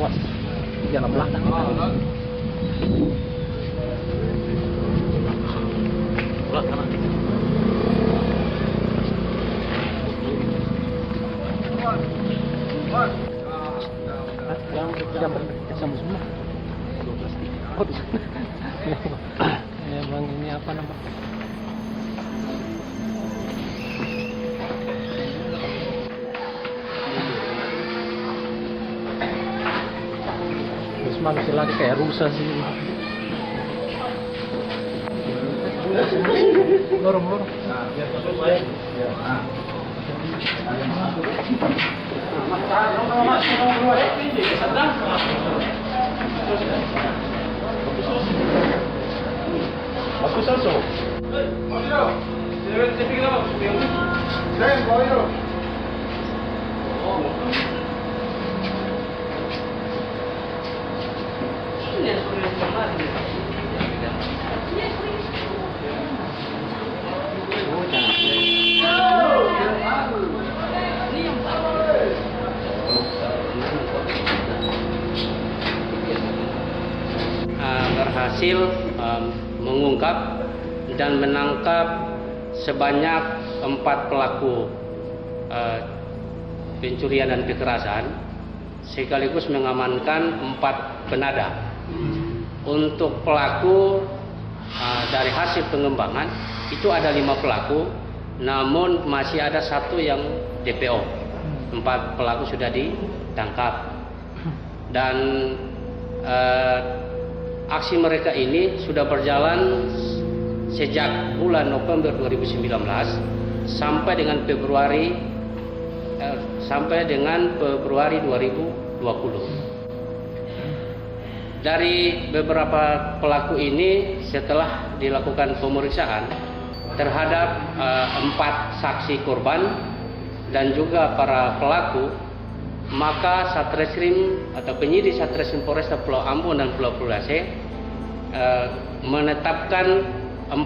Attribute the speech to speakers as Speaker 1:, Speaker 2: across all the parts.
Speaker 1: Awas, jangan belakang. Belakang. Yang sama semua. Ya bang, ini apa nama? Terus manusia lagi kayak rusa sih. Lorong. Bagus also.
Speaker 2: Berhasil mengungkap dan menangkap sebanyak 4 pelaku pencurian dan kekerasan, sekaligus mengamankan 4 penada. Untuk pelaku dari hasil pengembangan itu ada 5 pelaku, namun masih ada 1 yang DPO. 4 pelaku sudah ditangkap dan aksi mereka ini sudah berjalan sejak bulan November 2019 sampai dengan Februari 2020. Dari beberapa pelaku ini, setelah dilakukan pemeriksaan terhadap 4 saksi korban dan juga para pelaku, maka Satreskrim atau penyidik Satreskrim Polresta Pulau Ambon dan Pulau Aceh menetapkan 4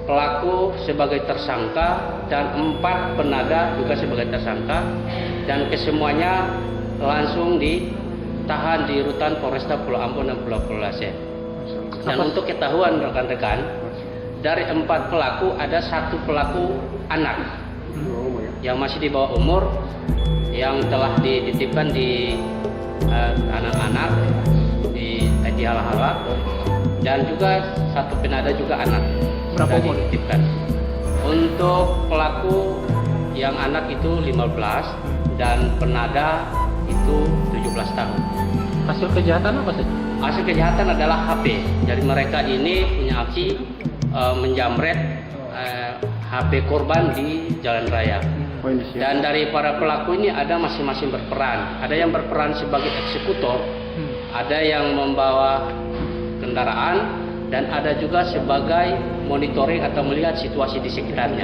Speaker 2: pelaku sebagai tersangka dan 4 penada juga sebagai tersangka, dan kesemuanya langsung ditahan di rutan Polresta Pulau Ambon dan Pulau Aceh. Dan untuk ketahuan rekan-rekan, dari 4 pelaku ada 1 pelaku anak yang masih di bawah umur, yang telah dititipkan di anak-anak di Hala-Hala, dan juga 1 penada juga anak.
Speaker 1: Berapa umur
Speaker 2: dititipkan? Untuk pelaku yang anak itu 15 dan penada itu 17 tahun.
Speaker 1: Hasil kejahatan apa saja?
Speaker 2: Hasil kejahatan adalah HP. Jadi mereka ini punya aksi menjamret HP korban di jalan raya. Dan dari para pelaku ini ada masing-masing berperan. Ada yang berperan sebagai eksekutor, ada yang membawa kendaraan, dan ada juga sebagai monitoring atau melihat situasi di sekitarnya.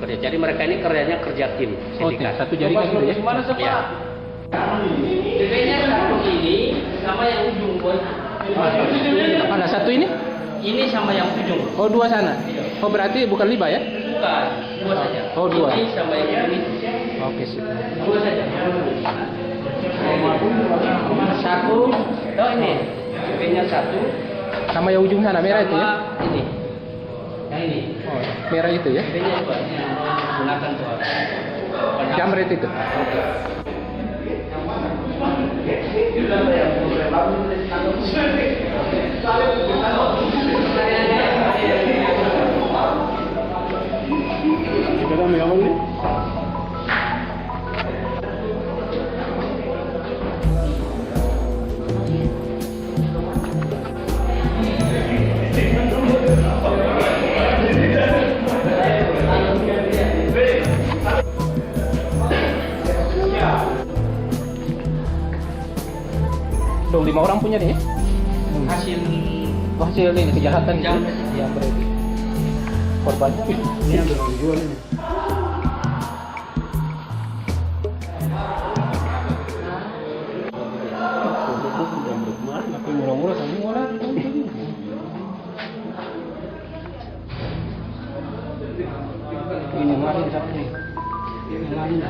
Speaker 2: Jadi mereka ini kerjanya kerja tim.
Speaker 1: Satu jaringan gitu ya?
Speaker 2: Ya. Bedanya satu ini sama yang ujung, Boy.
Speaker 1: Ada 1 ini?
Speaker 2: Ini sama yang ujung.
Speaker 1: Oh, 2 sana. Oh, berarti bukan 5 ya?
Speaker 2: Bukan, 2 saja.
Speaker 1: Oh, 2.
Speaker 2: Ini sama yang ini.
Speaker 1: Oke, sip.
Speaker 2: 2 saja. 1. Oh ini. BB-nya 1.
Speaker 1: Sama yang ujung sana merah itu ya?
Speaker 2: Ini. Yang ini.
Speaker 1: Oh, merah itu ya?
Speaker 2: BB-nya 2. Yang gunakan soal.
Speaker 1: Jamret itu. Dong 5 orang punya nih. Hasil ini kejahatan
Speaker 2: Yang
Speaker 1: berarti korbannya ini ada jual ini. Tapi murah-murah semua lah. Ini marin satu nih. Ini marin.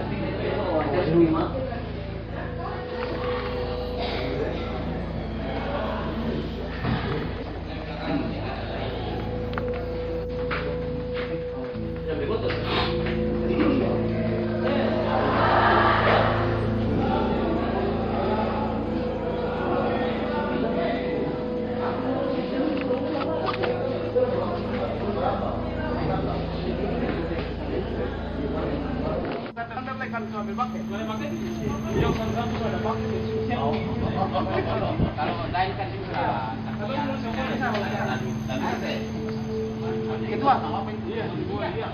Speaker 3: kan sambil pakai. Yang satu ada pakai.
Speaker 2: Kalau lain kan susah.
Speaker 3: Itu apa? Iya, iya.